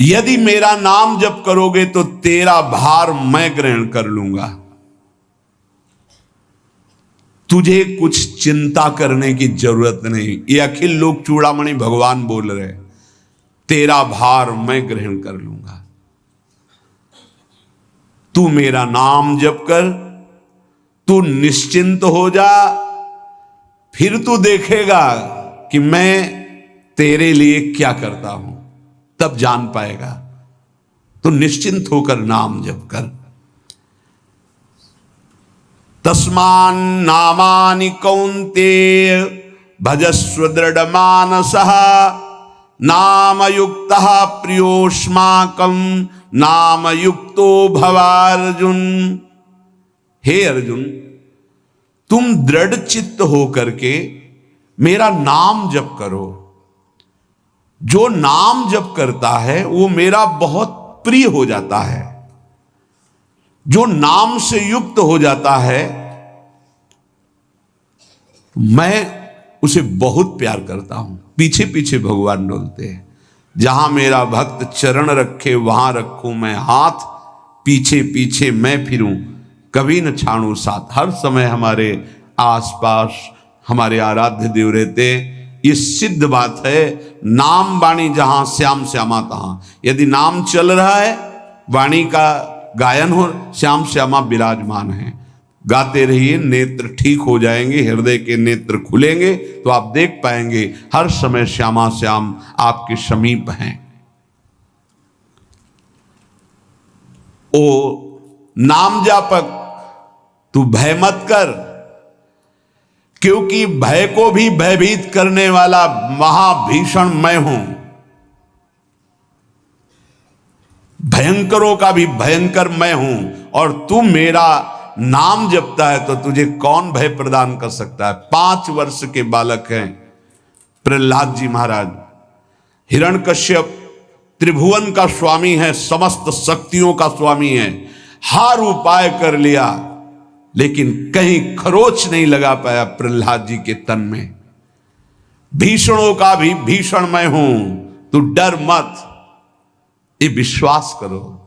यदि मेरा नाम जप करोगे तो तेरा भार मैं ग्रहण कर लूंगा। तुझे कुछ चिंता करने की जरूरत नहीं। ये अखिल लोक चूड़ामणि भगवान बोल रहे, तेरा भार मैं ग्रहण कर लूंगा। तू मेरा नाम जप कर, तू निश्चिंत हो जा, फिर तू देखेगा कि मैं तेरे लिए क्या करता हूं, तब जान पाएगा। तो निश्चिंत होकर नाम जप कर। तस्मान नामानि कौन्तेय भजस्व दृढ़ मानसः नामयुक्तः प्रियोष्माकं नामयुक्तो भवार्जुन। हे अर्जुन, तुम दृढ़ चित्त होकर के मेरा नाम जप करो। जो नाम जप करता है वो मेरा बहुत प्रिय हो जाता है। जो नाम से युक्त हो जाता है मैं उसे बहुत प्यार करता हूं। पीछे पीछे भगवान डोलते हैं। जहां मेरा भक्त चरण रखे वहां रखूं मैं हाथ, पीछे पीछे मैं फिरूं कभी न छाड़ू साथ। हर समय हमारे आसपास हमारे आराध्य देव रहते। ये सिद्ध बात है। नाम वाणी जहां श्याम श्यामा तहां। यदि नाम चल रहा है, वाणी का गायन हो, श्याम श्यामा विराजमान है। गाते रहिए, नेत्र ठीक हो जाएंगे, हृदय के नेत्र खुलेंगे तो आप देख पाएंगे हर समय श्यामा श्याम आपके समीप हैं। ओ नाम जापक, तू भय मत कर, क्योंकि भय को भी भयभीत करने वाला महाभीषण मैं हूं। भयंकरों का भी भयंकर मैं हूं। और तू मेरा नाम जपता है तो तुझे कौन भय प्रदान कर सकता है। 5 वर्ष के बालक हैं प्रहलाद जी महाराज। हिरण्यकश्यप त्रिभुवन का स्वामी है, समस्त शक्तियों का स्वामी है। हर उपाय कर लिया लेकिन कहीं खरोच नहीं लगा पाया प्रहलाद जी के तन में। भीषणों का भी भीषण मैं हूं, तू डर मत, ये विश्वास करो।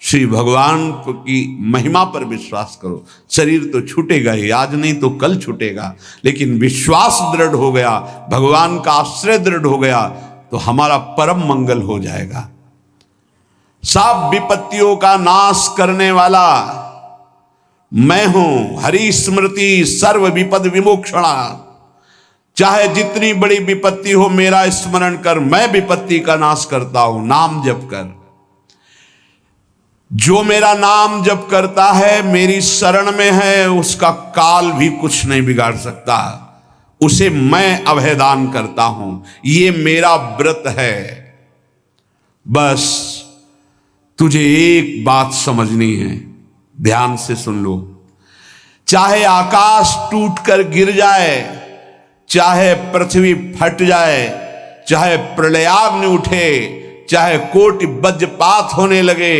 श्री भगवान की महिमा पर विश्वास करो। शरीर तो छूटेगा ही, आज नहीं तो कल छूटेगा, लेकिन विश्वास दृढ़ हो गया, भगवान का आश्रय दृढ़ हो गया तो हमारा परम मंगल हो जाएगा। सब विपत्तियों का नाश करने वाला मैं हूं। हरि स्मृति सर्व विपद विमोक्षणा। चाहे जितनी बड़ी विपत्ति हो मेरा स्मरण कर, मैं विपत्ति का नाश करता हूं। नाम जप कर। जो मेरा नाम जप करता है, मेरी शरण में है, उसका काल भी कुछ नहीं बिगाड़ सकता। उसे मैं अभयदान करता हूं। ये मेरा व्रत है। बस तुझे एक बात समझनी है, ध्यान से सुन लो। चाहे आकाश टूटकर गिर जाए, चाहे पृथ्वी फट जाए, चाहे प्रलयाग्नि उठे, चाहे कोटि वज्रपात होने लगे,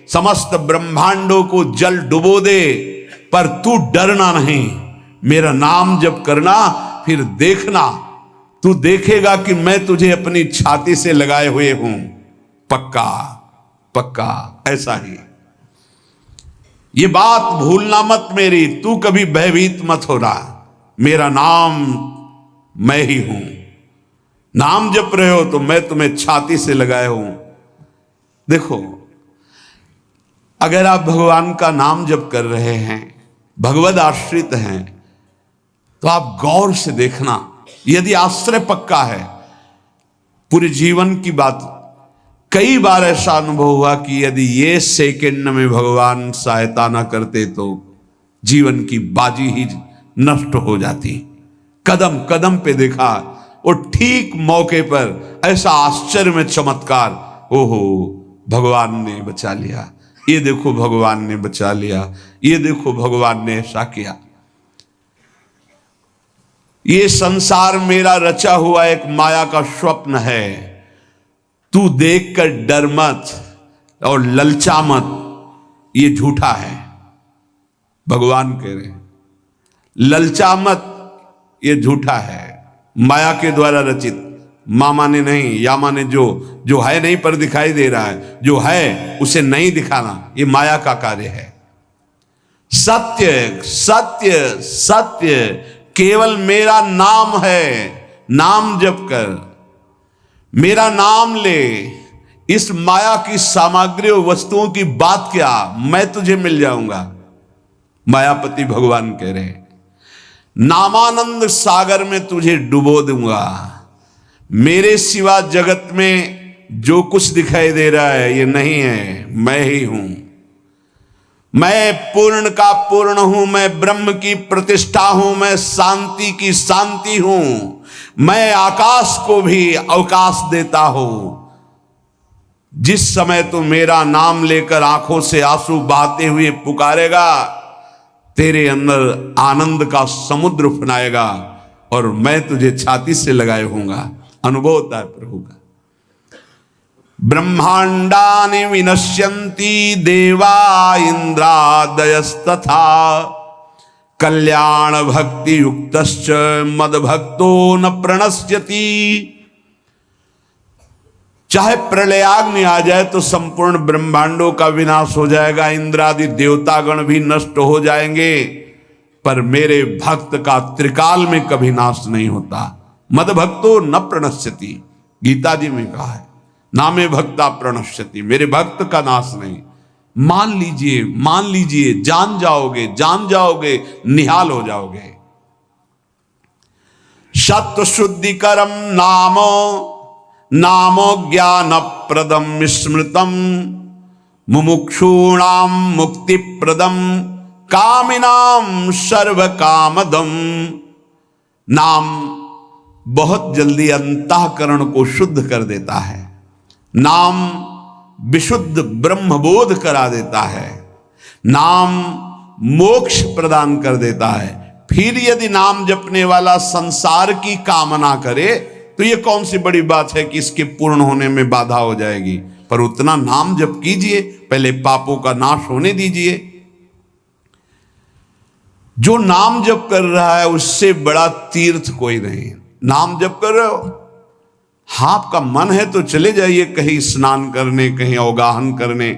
समस्त ब्रह्मांडों को जल डुबो दे, पर तू डरना नहीं। मेरा नाम जप करना, फिर देखना, तू देखेगा कि मैं तुझे अपनी छाती से लगाए हुए हूं। पक्का पक्का ऐसा ही। ये बात भूलना मत मेरी। तू कभी भयभीत मत हो रहा। मेरा नाम मैं ही हूं। नाम जप रहे हो तो मैं तुम्हें छाती से लगाए हूं। देखो, अगर आप भगवान का नाम जप कर रहे हैं, भगवद आश्रित हैं, तो आप गौर से देखना। यदि आश्रय पक्का है, पूरे जीवन की बात, कई बार ऐसा अनुभव हुआ कि यदि ये सेकंड में भगवान सहायता ना करते तो जीवन की बाजी ही नष्ट हो जाती। कदम कदम पे देखा, और ठीक मौके पर ऐसा आश्चर्य में चमत्कार, ओहो भगवान ने बचा लिया, ये देखो भगवान ने बचा लिया, ये देखो भगवान ने ऐसा किया। ये संसार मेरा रचा हुआ एक माया का स्वप्न है। तू देखकर डर मत और ललचा मत, ये झूठा है। भगवान कह रहे हैं ललचा मत, ये झूठा है, माया के द्वारा रचित। माँ माने नहीं, या माने जो है नहीं पर दिखाई दे रहा है, जो है उसे नहीं दिखाना, ये माया का कार्य है। सत्य सत्य सत्य केवल मेरा नाम है, नाम जप कर, मेरा नाम ले। इस माया की सामग्री और वस्तुओं की बात क्या, मैं तुझे मिल जाऊंगा। मायापति भगवान कह रहे हैं, नामानंद सागर में तुझे डुबो दूंगा। मेरे सिवा जगत में जो कुछ दिखाई दे रहा है ये नहीं है, मैं ही हूं। मैं पूर्ण का पूर्ण हूं, मैं ब्रह्म की प्रतिष्ठा हूं, मैं शांति की शांति हूं, मैं आकाश को भी अवकाश देता हूं। जिस समय तू मेरा नाम लेकर आंखों से आंसू बहाते हुए पुकारेगा, तेरे अंदर आनंद का समुद्र फनाएगा और मैं तुझे छाती से लगाए होऊंगा। अनुभव होता है प्रभु का। ब्रह्मांडानि विनश्यन्ति देवा इंद्रादयस्तथा कल्याण भक्ति युक्तश्च मद भक्तो न प्रणश्यति। चाहे प्रलयाग्नि आ जाए तो संपूर्ण ब्रह्मांडों का विनाश हो जाएगा, इंद्रादि देवतागण भी नष्ट हो जाएंगे, पर मेरे भक्त का त्रिकाल में कभी नाश नहीं होता। मद भक्तो न प्रणश्यति, गीता जी में कहा है, नामे भक्ता प्रणश्यति, मेरे भक्त का नाश नहीं। मान लीजिए, मान लीजिए, जान जाओगे, जान जाओगे, निहाल हो जाओगे। सत्व शुद्धिकरम नामो नामो ज्ञान प्रदम स्मृतम मुमुक्षूणाम मुक्ति प्रदम कामिनाम सर्व कामदम। नाम बहुत जल्दी अंतःकरण को शुद्ध कर देता है, नाम विशुद्ध ब्रह्मबोध करा देता है, नाम मोक्ष प्रदान कर देता है। फिर यदि नाम जपने वाला संसार की कामना करे तो ये कौन सी बड़ी बात है कि इसके पूर्ण होने में बाधा हो जाएगी। पर उतना नाम जप कीजिए, पहले पापों का नाश होने दीजिए। जो नाम जप कर रहा है उससे बड़ा तीर्थ कोई नहीं। नाम जप कर रहे हो, हाँ आपका मन है तो चले जाइए कहीं स्नान करने, कहीं अवगाहन करने,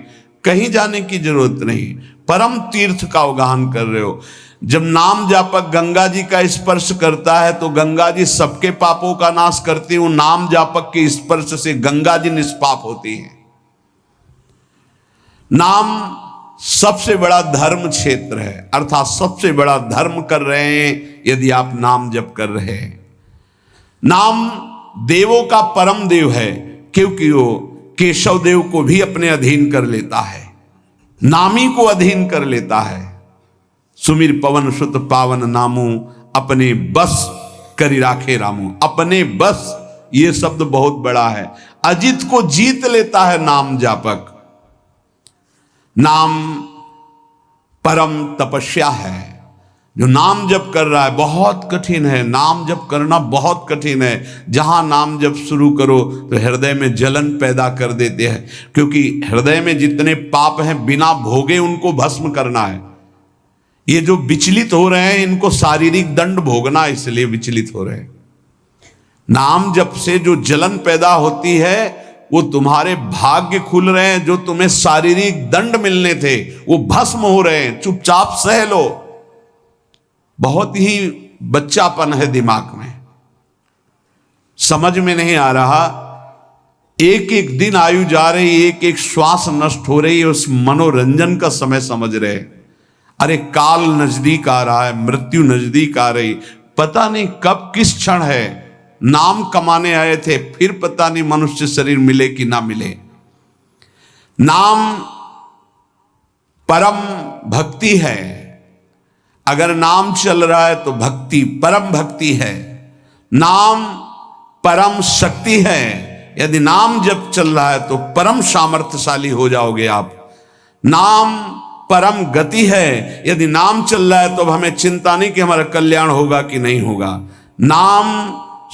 कहीं जाने की जरूरत नहीं। परम तीर्थ का अवगाहन कर रहे हो। जब नाम जापक गंगा जी का स्पर्श करता है तो गंगा जी सबके पापों का नाश करती हूं, नाम जापक के स्पर्श से गंगा जी निष्पाप होती है। नाम सबसे बड़ा धर्म क्षेत्र है, अर्थात सबसे बड़ा धर्म कर रहे हैं यदि आप नाम जप कर रहे हैं। नाम देवों का परम देव है, क्योंकि वो केशव देव को भी अपने अधीन कर लेता है, नामी को अधीन कर लेता है। सुमिर पवन सुत पावन नामू अपने बस करी राखे रामू। अपने बस, ये शब्द बहुत बड़ा है। अजित को जीत लेता है नाम जापक। नाम परम तपस्या है। जो नाम जप कर रहा है बहुत कठिन है, नाम जप करना बहुत कठिन है। जहां नाम जप शुरू करो तो हृदय में जलन पैदा कर देते हैं, क्योंकि हृदय में जितने पाप हैं बिना भोगे उनको भस्म करना है। ये जो विचलित हो रहे हैं इनको शारीरिक दंड भोगना, इसलिए विचलित हो रहे हैं। नाम जप से जो जलन पैदा होती है वो तुम्हारे भाग्य खुल रहे हैं, जो तुम्हें शारीरिक दंड मिलने थे वो भस्म हो रहे हैं। चुपचाप सह लो। बहुत ही बच्चापन है दिमाग में, समझ में नहीं आ रहा। एक एक दिन आयु जा रही, एक एक श्वास नष्ट हो रही है, उस मनोरंजन का समय समझ रहे। अरे काल नजदीक आ रहा है, मृत्यु नजदीक आ रही, पता नहीं कब किस क्षण है। नाम कमाने आए थे, फिर पता नहीं मनुष्य शरीर मिले कि ना मिले। नाम परम भक्ति है। अगर नाम चल रहा है तो भक्ति परम भक्ति है। नाम परम शक्ति है। यदि नाम जब चल रहा है तो परम सामर्थ्यशाली हो जाओगे आप। नाम परम गति है। यदि नाम चल रहा है तो अब हमें चिंता नहीं कि हमारा कल्याण होगा कि नहीं होगा। नाम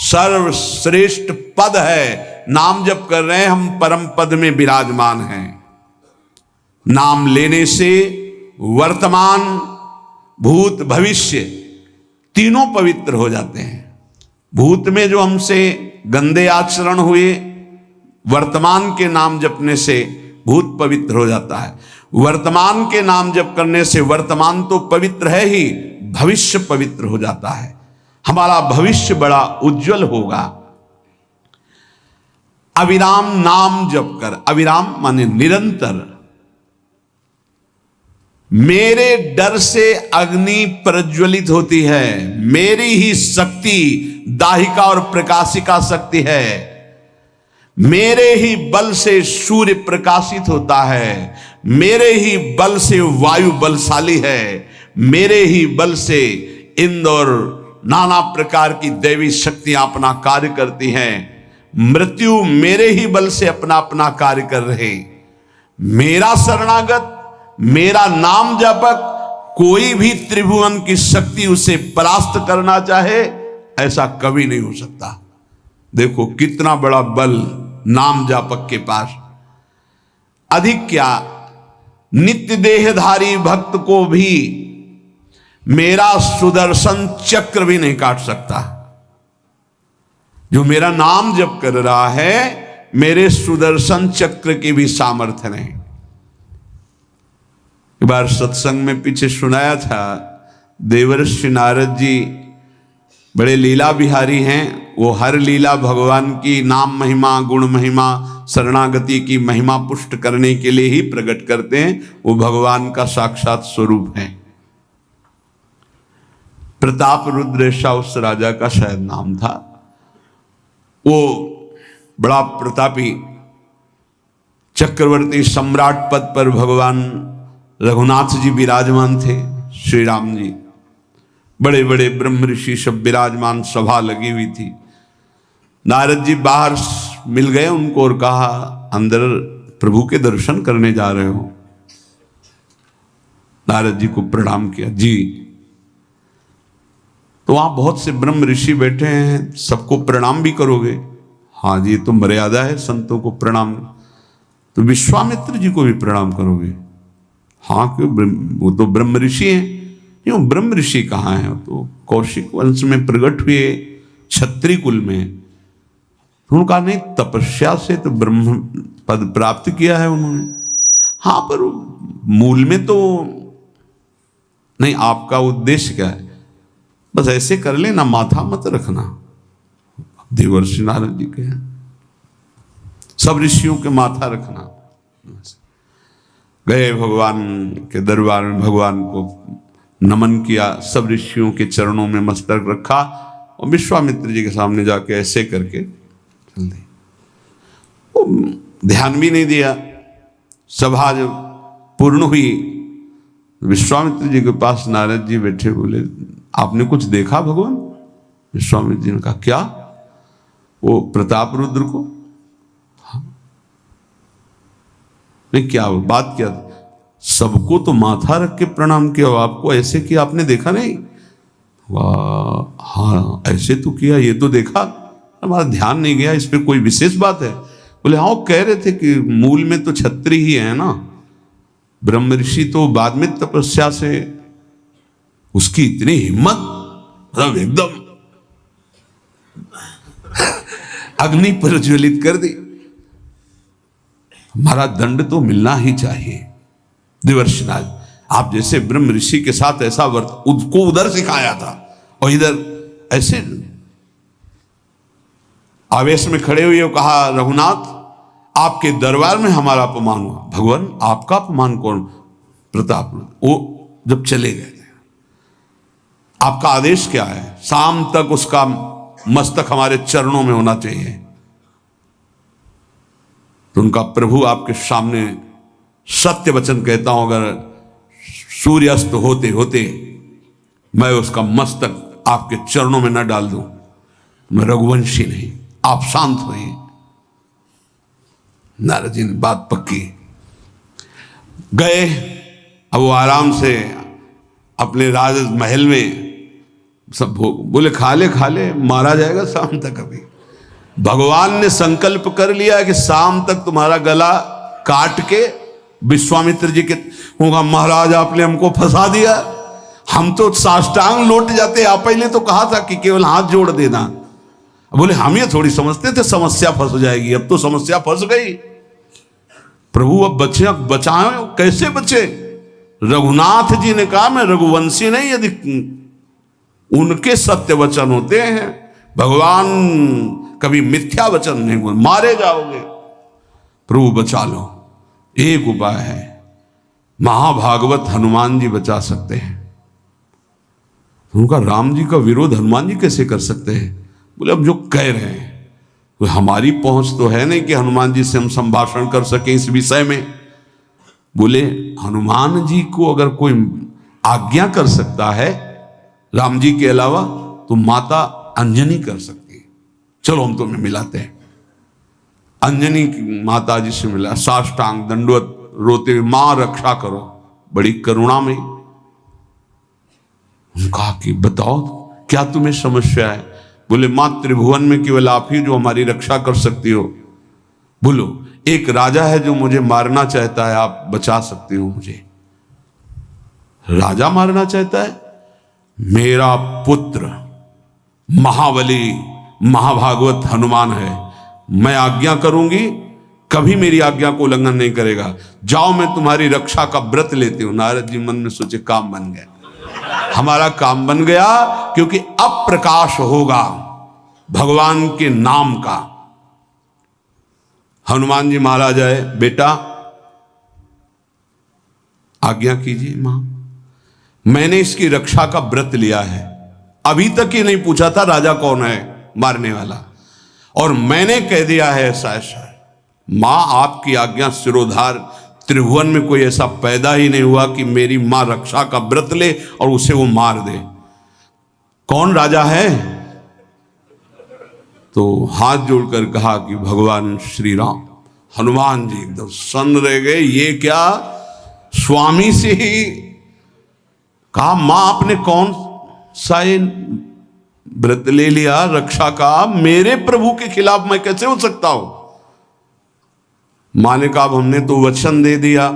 सर्वश्रेष्ठ पद है। नाम जप कर रहे हैं हम, परम पद में विराजमान हैं। नाम लेने से वर्तमान भूत भविष्य तीनों पवित्र हो जाते हैं। भूत में जो हमसे गंदे आचरण हुए। वर्तमान के नाम जपने से भूत पवित्र हो जाता है। वर्तमान के नाम जप करने से वर्तमान तो पवित्र है ही, भविष्य पवित्र हो जाता है। हमारा भविष्य बड़ा उज्जवल होगा। अविराम नाम जप कर, अविराम माने निरंतर। मेरे डर से अग्नि प्रज्वलित होती है, मेरी ही शक्ति दाहिका और प्रकाशिका शक्ति है। मेरे ही बल से सूर्य प्रकाशित होता है, मेरे ही बल से वायु बलशाली है, मेरे ही बल से इंद्र और नाना प्रकार की दैवी शक्तियां अपना कार्य करती हैं। मृत्यु मेरे ही बल से अपना अपना कार्य कर रहे। मेरा शरणागत, मेरा नाम जपक, कोई भी त्रिभुवन की शक्ति उसे परास्त करना चाहे ऐसा कभी नहीं हो सकता। देखो कितना बड़ा बल नाम जापक के पास। अधिक क्या, नित्य देहधारी भक्त को भी मेरा सुदर्शन चक्र भी नहीं काट सकता। जो मेरा नाम जप कर रहा है, मेरे सुदर्शन चक्र की भी सामर्थ्य नहीं। एक बार सत्संग में पीछे सुनाया था, देवर्षि नारद जी बड़े लीला बिहारी हैं। वो हर लीला भगवान की नाम महिमा, गुण महिमा, शरणागति की महिमा पुष्ट करने के लिए ही प्रकट करते हैं। वो भगवान का साक्षात स्वरूप है। प्रताप रुद्र ऐसा उस राजा का शायद नाम था। वो बड़ा प्रतापी चक्रवर्ती सम्राट पद पर भगवान रघुनाथ जी विराजमान थे। श्री राम जी, बड़े बड़े ब्रह्म ऋषि सब विराजमान, सभा लगी हुई थी। नारद जी बाहर मिल गए उनको और कहा, अंदर प्रभु के दर्शन करने जा रहे हो? नारद जी को प्रणाम किया। जी। तो वहां बहुत से ब्रह्म ऋषि बैठे हैं, सबको प्रणाम भी करोगे? हाँ जी, तो मर्यादा है संतों को प्रणाम। तो विश्वामित्र जी को भी प्रणाम करोगे? हाँ, क्यों, वो तो ब्रह्म ऋषि हैं। क्यों, ब्रह्म ऋषि कहाँ हैं? तो कौशिक वंश में प्रकट हुए, क्षत्रिय कुल में। उनका नहीं, तपस्या से तो ब्रह्म पद प्राप्त किया है उन्होंने। हाँ, पर मूल में तो नहीं। आपका उद्देश्य क्या है? बस ऐसे कर लेना, माथा मत रखना। देवर्षि नारद जी के हैं, सब ऋषियों के माथा रखना। गए भगवान के दरबार में, भगवान को नमन किया, सब ऋषियों के चरणों में मस्तक रखा और विश्वामित्र जी के सामने जाके ऐसे करके चल दी। वो ध्यान भी नहीं दिया। सभा जब पूर्ण हुई, विश्वामित्र जी के पास नारद जी बैठे, बोले, आपने कुछ देखा भगवान? विश्वामित्र जी ने कहा, क्या? वो प्रताप रुद्र को? हाँ। नहीं, क्या बात क्या? सबको तो माथा रख के प्रणाम किया, आपको ऐसे किया, आपने देखा नहीं? वाह, हाँ ऐसे तो किया, ये तो देखा, हमारा ध्यान नहीं गया, इस पर कोई विशेष बात है? बोले हाँ, वो कह रहे थे कि मूल में तो क्षत्रिय ही है ना, ब्रह्म ऋषि तो बाद में तपस्या से, उसकी इतनी हिम्मत, मतलब एकदम अग्नि प्रज्वलित कर दी। हमारा दंड तो मिलना ही चाहिए। देवर्षि नारद, आप जैसे ब्रह्म ऋषि के साथ ऐसा वर्त उसको उधर सिखाया था और इधर ऐसे आवेश में खड़े हुए कहा, रघुनाथ आपके दरबार में हमारा अपमान हुआ। भगवान, आपका अपमान कौन? प्रताप। वो जब चले गए, आपका आदेश क्या है? शाम तक उसका मस्तक हमारे चरणों में होना चाहिए। तो उनका प्रभु आपके सामने सत्य वचन कहता हूं, अगर सूर्यास्त होते होते मैं उसका मस्तक आपके चरणों में न डाल दूं, मैं रघुवंशी नहीं। आप शांत होइए। नारद जी ने बात पक्की। गए, अब वो आराम से अपने राज महल में सब बोले, खा ले, मारा जाएगा शाम तक। अभी भगवान ने संकल्प कर लिया कि शाम तक तुम्हारा गला काट के विश्वामित्र जी के होगा, महाराज आपने हमको फंसा दिया, हम तो साष्टांग लौट जाते। आप पहले तो कहा था कि केवल हाथ जोड़ देना, बोले हम ये थोड़ी समझते थे समस्या फंस जाएगी, अब तो समस्या फंस गई। प्रभु अब बचे, बचाए कैसे बचे? रघुनाथ जी ने कहा मैं रघुवंशी नहीं, यदि उनके सत्य वचन होते हैं, भगवान कभी मिथ्या वचन नहीं बोल, मारे जाओगे, प्रभु बचा लो। एक उपाय है, महाभागवत हनुमान जी बचा सकते हैं। उनका राम जी का विरोध हनुमान जी कैसे कर सकते हैं? बोले अब जो कह रहे हैं तो हमारी पहुंच तो है नहीं कि हनुमान जी से हम संभाषण कर सके इस विषय में। बोले हनुमान जी को अगर कोई आज्ञा कर सकता है राम जी के अलावा तो माता अंजनी कर सकती है। चलो हम तुम्हें मिलाते हैं। अंजनी माता जी से मिला, साष्टांग दंडवत रोते हुए, मां रक्षा करो, बड़ी करुणा में। कहा कि बताओ क्या तुम्हें समस्या है? बोले मां त्रिभुवन में केवल आप ही जो हमारी रक्षा कर सकती हो। बोलो एक राजा है जो मुझे मारना चाहता है, आप बचा सकती हो मुझे। राजा मारना चाहता है? मेरा पुत्र महाबली महाभागवत हनुमान है, मैं आज्ञा करूंगी, कभी मेरी आज्ञा को उल्लंघन नहीं करेगा। जाओ मैं तुम्हारी रक्षा का व्रत लेती हूं। नारद जी मन में सोचे काम बन गया, हमारा काम बन गया, क्योंकि अब प्रकाश होगा भगवान के नाम का। हनुमान जी महाराज आए, बेटा आज्ञा कीजिए मां, मैंने इसकी रक्षा का व्रत लिया है, अभी तक ही नहीं पूछा था राजा कौन है मारने वाला, और मैंने कह दिया है ऐसा ऐसा। मां आपकी आज्ञा सिरोधार, त्रिभुवन में कोई ऐसा पैदा ही नहीं हुआ कि मेरी मां रक्षा का व्रत ले और उसे वो मार दे। कौन राजा है? तो हाथ जोड़कर कहा कि भगवान श्री राम। हनुमान जी एकदम सन्न रह गए, ये क्या? स्वामी से ही कहा मां आपने कौन सा व्रत ले लिया रक्षा का? मेरे प्रभु के खिलाफ मैं कैसे हो सकता हूं? मां ने कहा हमने तो वचन दे दिया।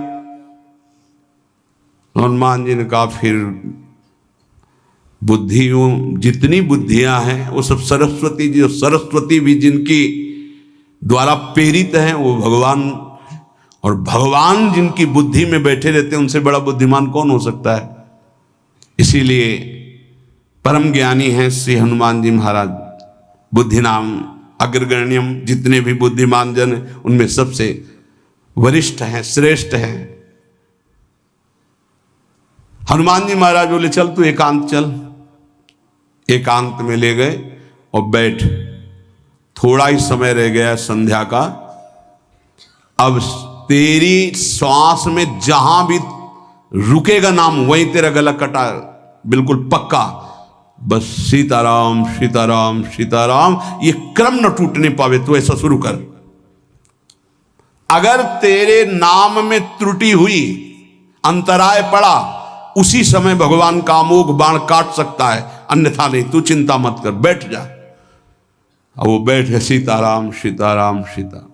हनुमान जी ने कहा फिर बुद्धियों जितनी बुद्धियां हैं वो सब सरस्वती जी, और सरस्वती भी जिनकी द्वारा प्रेरित हैं वो भगवान, और भगवान जिनकी बुद्धि में बैठे रहते हैं उनसे बड़ा बुद्धिमान कौन हो सकता है? इसीलिए परम ज्ञानी हैं श्री हनुमान जी महाराज। बुद्धि नाम अग्रगण्यम, जितने भी बुद्धिमान जन उनमें सबसे वरिष्ठ हैं, श्रेष्ठ हैं। हनुमान जी महाराज बोले चल तू एकांत चल। एकांत में ले गए और बैठ, थोड़ा ही समय रह गया संध्या का, अब तेरी श्वास में जहां भी रुकेगा नाम वहीं तेरा गला कटा, बिल्कुल पक्का। बस सीताराम सीताराम सीताराम, ये क्रम न टूटने पावे, तो ऐसा शुरू कर। अगर तेरे नाम में त्रुटि हुई, अंतराय पड़ा, उसी समय भगवान का अमोघ बाण काट सकता है, अन्यथा नहीं। तू चिंता मत कर, बैठ जा। अब वो बैठे, सीताराम सीताराम सीता।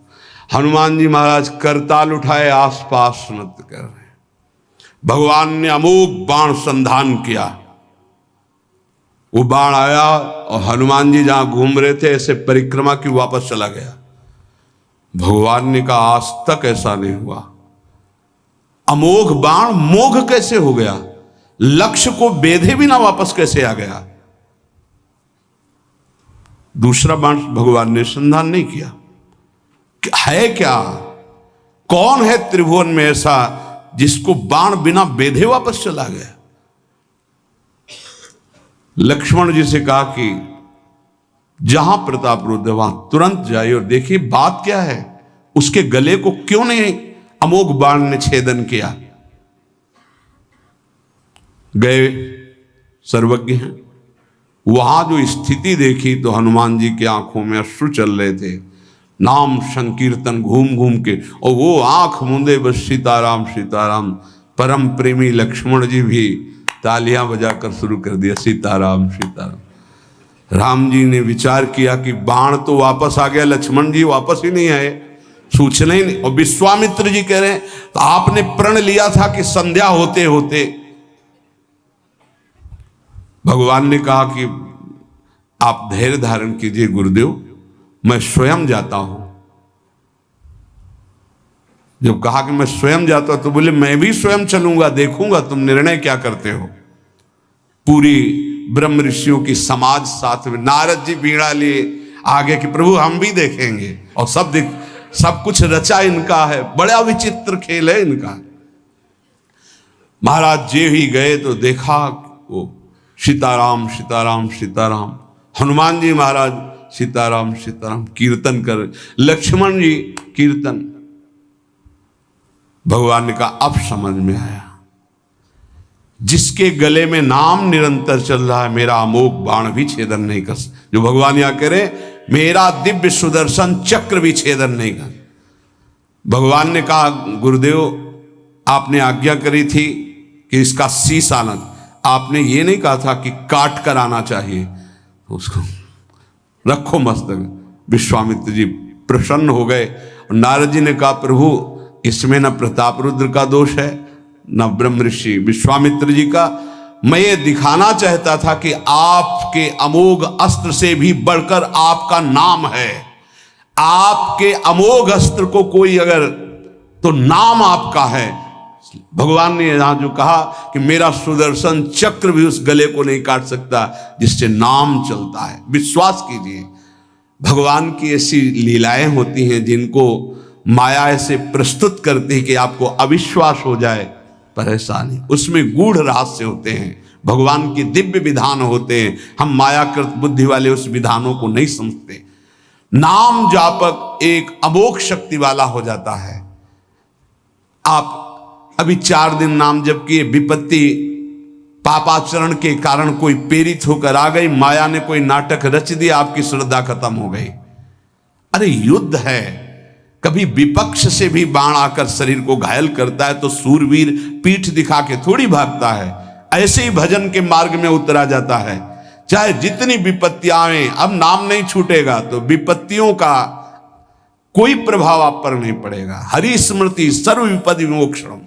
हनुमान जी महाराज करताल उठाए, आसपास नृत्य कर रहे। भगवान ने अमोघ बाण संधान किया। वो बाण आया और हनुमान जी जहां घूम रहे थे ऐसे परिक्रमा की वापस चला गया। भगवान ने कहा आज तक ऐसा नहीं हुआ। अमोघ बाण मोघ कैसे हो गया? लक्ष्य को बेधे बिना वापस कैसे आ गया? दूसरा बाण भगवान ने संधान नहीं किया। है क्या? कौन है त्रिभुवन में ऐसा जिसको बाण बिना बेधे वापस चला गया? लक्ष्मण जी से कहा कि जहां प्रताप रुद्र वहां तुरंत जाइए और देखिए बात क्या है, उसके गले को क्यों नहीं अमोघ बाण ने छेदन किया। गए, सर्वज्ञ हैं। वहां जो स्थिति देखी तो हनुमान जी की आंखों में अश्रु चल रहे थे। नाम संकीर्तन घूम घूम के, और वो आंख मूंदे बस सीताराम सीताराम। परम प्रेमी लक्ष्मण जी भी तालियां बजाकर शुरू कर दिया, सीताराम सीताराम। राम जी ने विचार किया कि बाण तो वापस आ गया, लक्ष्मण जी वापस ही नहीं आए, सूचना ही नहीं। और विश्वामित्र जी कह रहे हैं तो आपने प्रण लिया था कि संध्या होते होते। भगवान ने कहा कि आप धैर्य धारण कीजिए गुरुदेव, मैं स्वयं जाता हूं। जब कहा कि मैं स्वयं जाता हूं तो बोले मैं भी स्वयं चलूंगा, देखूंगा तुम निर्णय क्या करते हो। पूरी ब्रह्म ऋषियों की समाज साथ में, नारद जी बीड़ा लिए आगे कि प्रभु हम भी देखेंगे, और सब कुछ रचा इनका है, बड़ा विचित्र खेल है इनका। महाराज जी ही गए तो देखा वो सीताराम सीताराम सीताराम, हनुमान जी महाराज सीताराम सीताराम कीर्तन कर, लक्ष्मण जी कीर्तन। भगवान ने कहा अब समझ में आया, जिसके गले में नाम निरंतर चल रहा है मेरा अमोघ बाण भी छेदन नहीं कर, जो भगवान यहां कह रहे मेरा दिव्य सुदर्शन चक्र भी छेदन नहीं कर। भगवान ने कहा गुरुदेव आपने आज्ञा करी थी कि इसका शीश आना, आपने ये नहीं कहा था कि काट कर आना चाहिए, उसको रखो मस्तक। विश्वामित्र जी प्रसन्न हो गए। नारद जी ने कहा प्रभु इसमें न प्रताप रुद्र का दोष है न ब्रह्म ऋषि विश्वामित्र जी का, मैं ये दिखाना चाहता था कि आपके अमोघ अस्त्र से भी बढ़कर आपका नाम है। आपके अमोघ अस्त्र को कोई अगर, तो नाम आपका है। भगवान ने यहां जो कहा कि मेरा सुदर्शन चक्र भी उस गले को नहीं काट सकता जिससे नाम चलता है। विश्वास कीजिए भगवान की ऐसी लीलाएं होती हैं जिनको माया ऐसे प्रस्तुत करती है कि आपको अविश्वास हो जाए, परेशानी, उसमें गूढ़ रहस्य होते हैं, भगवान की दिव्य विधान होते हैं। हम मायाकृत बुद्धि वाले उस विधानों को नहीं समझते। नाम जापक एक अमोघ शक्ति वाला हो जाता है। आप अभी 4 दिन नाम जप किए, विपत्ति पापाचरण के कारण कोई प्रेरित होकर आ गई, माया ने कोई नाटक रच दिया, आपकी श्रद्धा खत्म हो गई। अरे युद्ध है, कभी विपक्ष से भी बाण आकर शरीर को घायल करता है तो सूरवीर पीठ दिखा के थोड़ी भागता है। ऐसे ही भजन के मार्ग में उतरा जाता है, चाहे जितनी विपत्तियां आए, अब नाम नहीं छूटेगा तो विपत्तियों का कोई प्रभाव आप पर नहीं पड़ेगा। हरि स्मृति सर्व विपद विमोक्षणम,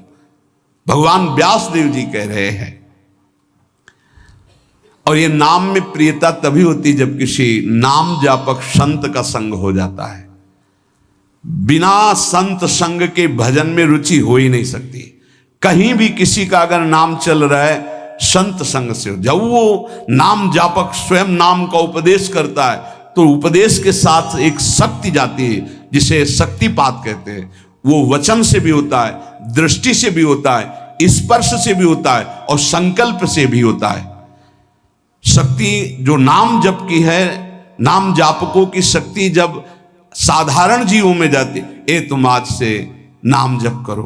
भगवान व्यासदेव जी कह रहे हैं। और ये नाम में प्रियता तभी होती जब किसी नाम जापक संत का संग हो जाता है। बिना संत संग के भजन में रुचि हो ही नहीं सकती। कहीं भी किसी का अगर नाम चल रहा है संत संग से हो। जब वो नाम जापक स्वयं नाम का उपदेश करता है तो उपदेश के साथ एक शक्ति जाती है जिसे शक्तिपात कहते हैं। वो वचन से भी होता है, दृष्टि से भी होता है, स्पर्श से भी होता है और संकल्प से भी होता है। शक्ति जो नाम जप की है, नाम जापकों की शक्ति जब साधारण जीवों में जाती, ए तुम आज से नाम जप करो,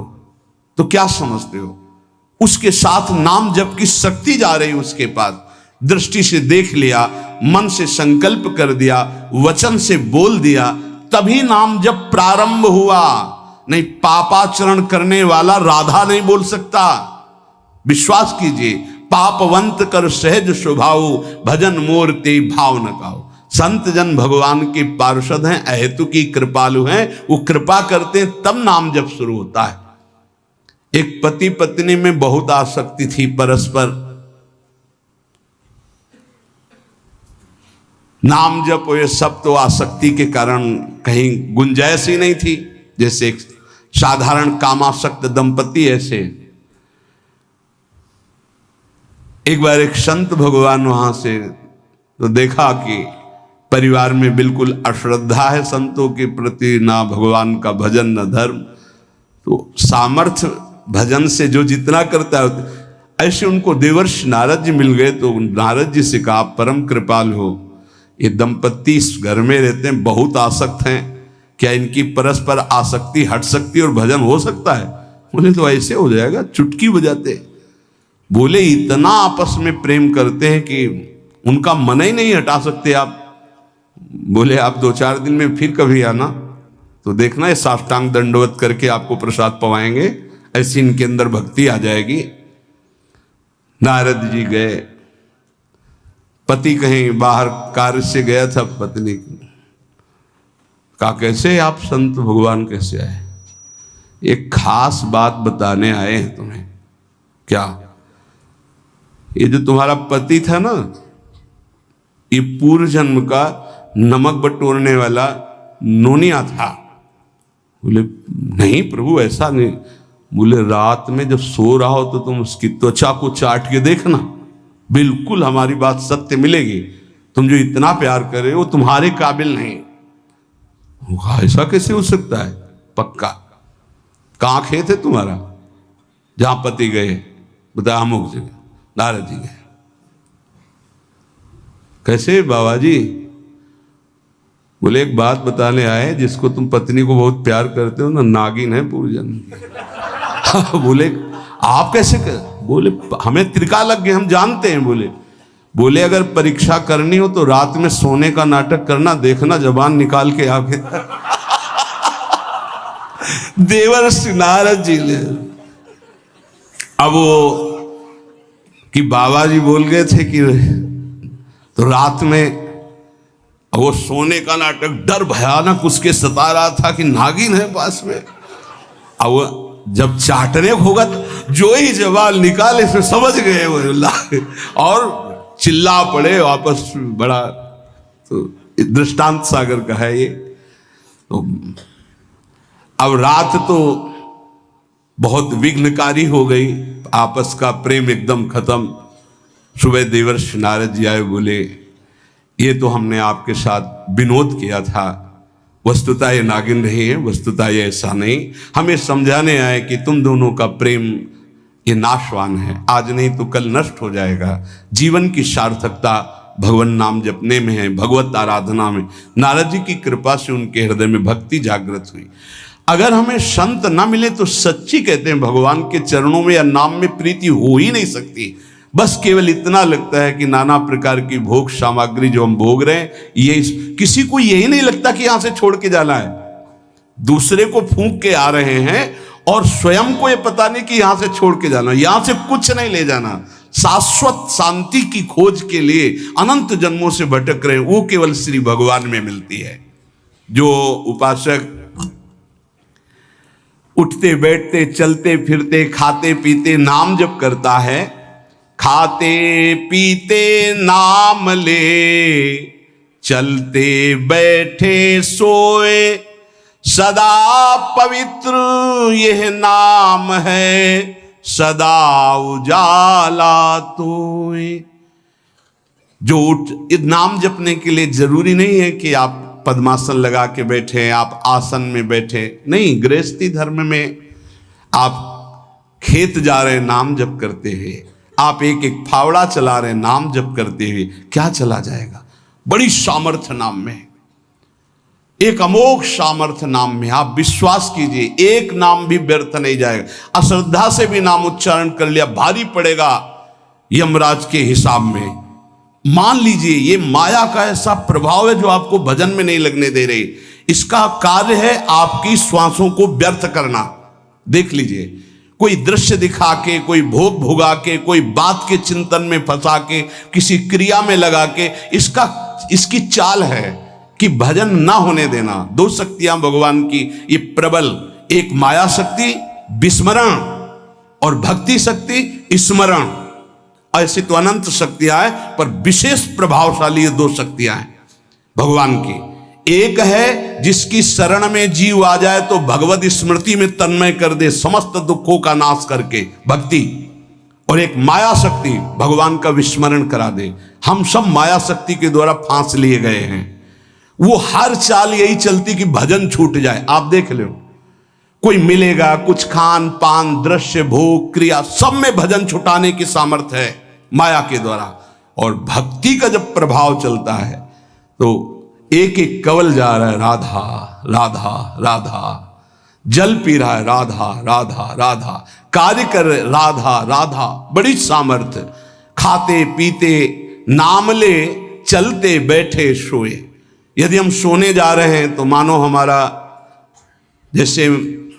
तो क्या समझते हो? उसके साथ नाम जप की शक्ति जा रही उसके पास। दृष्टि से देख लिया, मन से संकल्प कर दिया, वचन से बोल दिया, तभी नाम जप प्रारंभ हुआ। नहीं, पापाचरण करने वाला राधा नहीं बोल सकता। विश्वास कीजिए, पापवंत कर सहज स्वभाव, भजन मोर ते भाव न काओ। संत जन भगवान के पार्षद हैं, अहेतु की कृपालु हैं, वो कृपा करते हैं तब नाम जप शुरू होता है। एक पति पत्नी में बहुत आसक्ति थी परस्पर, नाम जप ये सब तो आसक्ति के कारण कहीं गुंजाइश ही नहीं थी। जैसे एक साधारण कामासक्त दंपति, ऐसे एक बार एक संत भगवान वहां से तो देखा कि परिवार में बिल्कुल अश्रद्धा है संतों के प्रति, ना भगवान का भजन न धर्म। तो सामर्थ्य भजन से जो जितना करता है, ऐसे उनको देवर्षि नारद जी मिल गए। तो नारद जी से कहा, परम कृपाल हो, ये दंपत्ति इस घर में रहते हैं, बहुत आसक्त हैं, क्या इनकी परस्पर आसक्ति हट सकती और भजन हो सकता है? बोले तो ऐसे हो जाएगा, चुटकी बजाते। बोले इतना आपस में प्रेम करते हैं कि उनका मन ही नहीं हटा सकते आप। बोले आप 2-4 दिन में फिर कभी आना तो देखना, ये साष्टांग दंडवत करके आपको प्रसाद पवाएंगे, ऐसी इनके अंदर भक्ति आ जाएगी। नारद जी गए, पति कहीं बाहर कार्य से गया था, पत्नी कहा कैसे आप संत भगवान कैसे आए? एक खास बात बताने आए हैं तुम्हें। क्या? ये जो तुम्हारा पति था ना, ये पूर्व जन्म का नमक बटोरने वाला नोनिया था। बोले नहीं प्रभु ऐसा नहीं। बोले रात में जब सो रहा हो तो तुम उसकी त्वचा को चाट के देखना, बिल्कुल हमारी बात सत्य मिलेगी। तुम जो इतना प्यार कर रहे हो तुम्हारे काबिल नहीं। ऐसा कैसे हो सकता है? पक्का। कहाँ खेत है तुम्हारा जहां पति गए? बता अमुक जगह। नारद जी गए। कैसे बाबा जी? बोले एक बात बताने आए, जिसको तुम पत्नी को बहुत प्यार करते हो ना, नागिन है पूर्व जन्म की। बोले आप कैसे कर? बोले हमें त्रिका लग गए, हम जानते हैं। बोले अगर परीक्षा करनी हो तो रात में सोने का नाटक करना, देखना जबान निकाल के आगे। देवर्षि नारद जी ने अब वो कि बाबा जी बोल गए थे कि तो रात में वो सोने का नाटक, डर भयानक उसके सता रहा था कि नागिन है पास में। अब वो जब चाटने होगा तो जो ही जवाब निकाले फिर समझ गए वो, और चिल्ला पड़े वापस। बड़ा तो दृष्टांत सागर का है ये। तो अब रात तो बहुत विघ्नकारी हो गई, आपस का प्रेम एकदम खत्म। सुबह देवर्षि नारद जी आए, बोले ये तो हमने आपके साथ विनोद किया था, वस्तुतः ये नागिन नहीं है, वस्तुतः ये ऐसा नहीं। हमें समझाने आए कि तुम दोनों का प्रेम ये नाशवान है, आज नहीं तो कल नष्ट हो जाएगा। जीवन की सार्थकता भगवान नाम जपने में है, भगवत आराधना में। नारद जी की कृपा से उनके हृदय में भक्ति जागृत हुई। अगर हमें संत ना मिले तो सच्ची कहते हैं भगवान के चरणों में या नाम में प्रीति हो ही नहीं सकती। बस केवल इतना लगता है कि नाना प्रकार की भोग सामग्री जो हम भोग रहे हैं, ये किसी को यही नहीं लगता कि यहां से छोड़ के जाना है। दूसरे को फूंक के आ रहे हैं और स्वयं को ये पता नहीं कि यहां से छोड़ के जाना, यहां से कुछ नहीं ले जाना। शाश्वत शांति की खोज के लिए अनंत जन्मों से भटक रहे हैं, वो केवल श्री भगवान में मिलती है। जो उपासक उठते बैठते चलते फिरते खाते पीते नाम जप करता है, खाते पीते नाम ले, चलते बैठे सोए, सदा पवित्र यह नाम है, सदा उजाला तोए। जो नाम जपने के लिए जरूरी नहीं है कि आप पद्मासन लगा के बैठे, आप आसन में बैठे, नहीं। गृहस्थी धर्म में आप खेत जा रहे नाम जप करते हुए, आप एक एक फावड़ा चला रहे नाम जप करते हुए, क्या चला जाएगा? बड़ी सामर्थ्य नाम में, एक अमोघ सामर्थ्य नाम में। आप विश्वास कीजिए, एक नाम भी व्यर्थ नहीं जाएगा। अश्रद्धा से भी नाम उच्चारण कर लिया, भारी पड़ेगा यमराज के हिसाब में। मान लीजिए ये माया का ऐसा प्रभाव है जो आपको भजन में नहीं लगने दे रही। इसका कार्य है आपकी श्वासों को व्यर्थ करना। देख लीजिए, कोई दृश्य दिखा के, कोई भोग भुगा के, कोई बात के चिंतन में फंसा के, किसी क्रिया में लगा के, इसकी चाल है कि भजन ना होने देना। दो शक्तियां भगवान की ये प्रबल, एक माया शक्ति विस्मरण और भक्ति शक्ति स्मरण। ऐसी तो अनंत शक्तियां हैं, पर विशेष प्रभावशाली ये दो शक्तियां हैं भगवान की। एक है जिसकी शरण में जीव आ जाए तो भगवत स्मृति में तन्मय कर दे, समस्त दुखों का नाश करके, भक्ति। और एक माया शक्ति भगवान का विस्मरण करा दे। हम सब माया शक्ति के द्वारा फांस लिए गए हैं। वो हर चाल यही चलती कि भजन छूट जाए। आप देख लो, कोई मिलेगा, कुछ खान पान दृश्य भोग क्रिया सब में भजन छुटाने की सामर्थ्य है माया के द्वारा। और भक्ति का जब प्रभाव चलता है तो एक एक कवल जा रहा है राधा राधा राधा, जल पी रहा है राधा राधा राधा, कार्य कर रहे राधा राधा, बड़ी सामर्थ्य। खाते पीते नाम ले, चलते बैठे सोए। यदि हम सोने जा रहे हैं तो मानो हमारा जैसे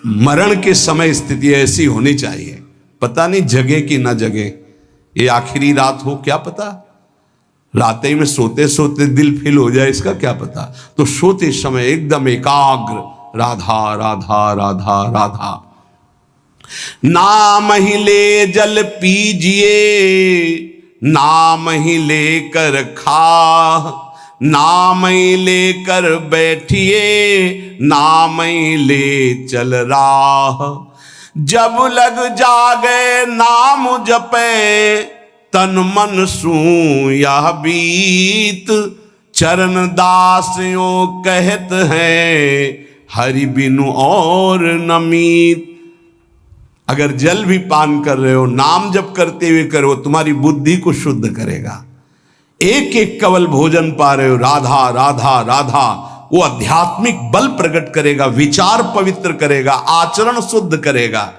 मरण के समय स्थिति ऐसी होनी चाहिए। पता नहीं जगे कि ना जगे, ये आखिरी रात हो, क्या पता। रात ही में सोते सोते दिल फिल हो जाए, इसका क्या पता। तो सोते समय एकदम एकाग्र, राधा राधा राधा राधा। नाम ही ले जल पीजिए, नाम ही लेकर खा, नाम ही लेकर बैठिए, नाम ही ले चल राह। जब लग जागे नाम जपे, तन मन सू यह बीत। चरण दास यो कहत हैं, हरि बिनु और नमीत। अगर जल भी पान कर रहे हो, नाम जप करते हुए करो, तुम्हारी बुद्धि को शुद्ध करेगा। एक एक कवल भोजन पा रहे हो, राधा राधा राधा, वो आध्यात्मिक बल प्रकट करेगा, विचार पवित्र करेगा, आचरण शुद्ध करेगा।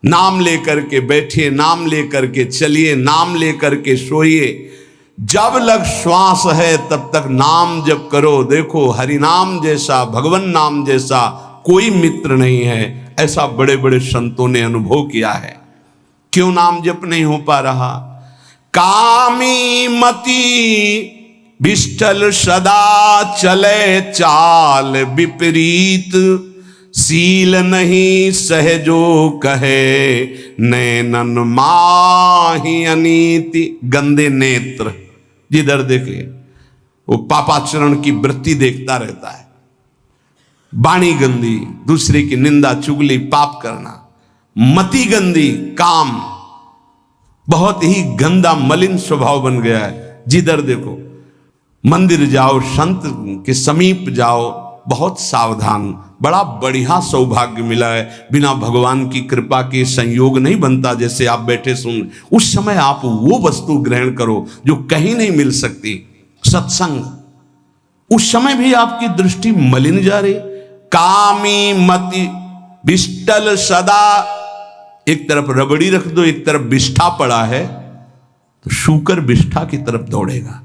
नाम लेकर के बैठिए, नाम लेकर के चलिए, नाम लेकर के सोइए। जब लग श्वास है तब तक नाम जप करो। देखो, हरि नाम जैसा, भगवान नाम जैसा कोई मित्र नहीं है, ऐसा बड़े बड़े संतों ने अनुभव किया है। क्यों नाम जप नहीं हो पा रहा? कामी मति विष्ठल सदा चले चाल विपरीत। सील नहीं सहजो कहे, नैनन माही अनीति। गंदे नेत्र, जिधर देखे वो पापाचरण की वृत्ति देखता रहता है। वाणी गंदी, दूसरे की निंदा चुगली पाप करना। मति गंदी, काम बहुत ही गंदा मलिन स्वभाव बन गया है। जिधर देखो, मंदिर जाओ, संत के समीप जाओ, बहुत सावधान। बड़ा बढ़िया सौभाग्य मिला है, बिना भगवान की कृपा के संयोग नहीं बनता। जैसे आप बैठे सुन, उस समय आप वो वस्तु ग्रहण करो जो कहीं नहीं मिल सकती, सत्संग। उस समय भी आपकी दृष्टि मलिन जा रही। कामी मति विष्टल सदा, एक तरफ रबड़ी रख दो, एक तरफ बिष्ठा पड़ा है, तो शूकर बिष्ठा की तरफ दौड़ेगा।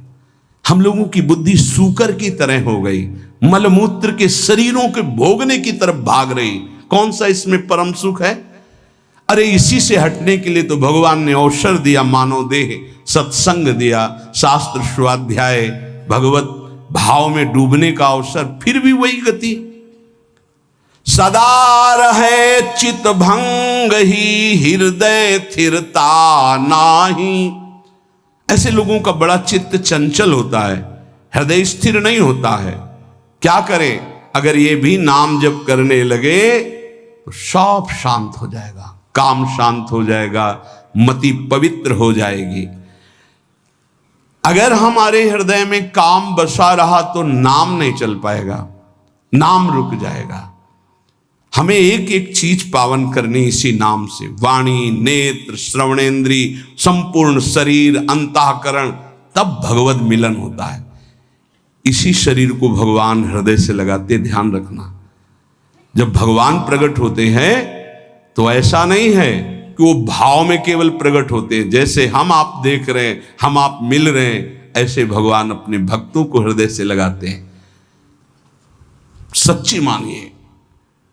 हम लोगों की बुद्धि शूकर की तरह हो गई, मलमूत्र के शरीरों के भोगने की तरफ भाग रही। कौन सा इसमें परम सुख है? अरे इसी से हटने के लिए तो भगवान ने अवसर दिया, मानव देह, सत्संग दिया, शास्त्र स्वाध्याय, भगवत भाव में डूबने का अवसर। फिर भी वही गति। सदा रहे चित भंग ही, हृदय स्थिरता नाही। ऐसे लोगों का बड़ा चित्त चंचल होता है, हृदय स्थिर नहीं होता है। क्या करें? अगर ये भी नाम जप करने लगे तो सब शांत हो जाएगा, काम शांत हो जाएगा, मति पवित्र हो जाएगी। अगर हमारे हृदय में काम बसा रहा तो नाम नहीं चल पाएगा, नाम रुक जाएगा। हमें एक एक चीज पावन करनी इसी नाम से। वाणी, नेत्र, श्रवणेन्द्री, संपूर्ण शरीर, अंतःकरण, तब भगवत मिलन होता है। इसी शरीर को भगवान हृदय से लगाते, ध्यान रखना। जब भगवान प्रकट होते हैं तो ऐसा नहीं है कि वो भाव में केवल प्रकट होते हैं। जैसे हम आप देख रहे हैं, हम आप मिल रहे हैं, ऐसे भगवान अपने भक्तों को हृदय से लगाते हैं। सच्ची मानिए,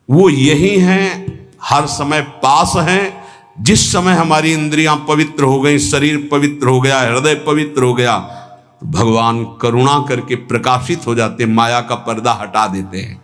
वो यही हैं, हर समय पास हैं। जिस समय हमारी इंद्रियां पवित्र हो गई, शरीर पवित्र हो गया, हृदय पवित्र हो गया, तो भगवान करुणा करके प्रकाशित हो जाते, माया का पर्दा हटा देते हैं।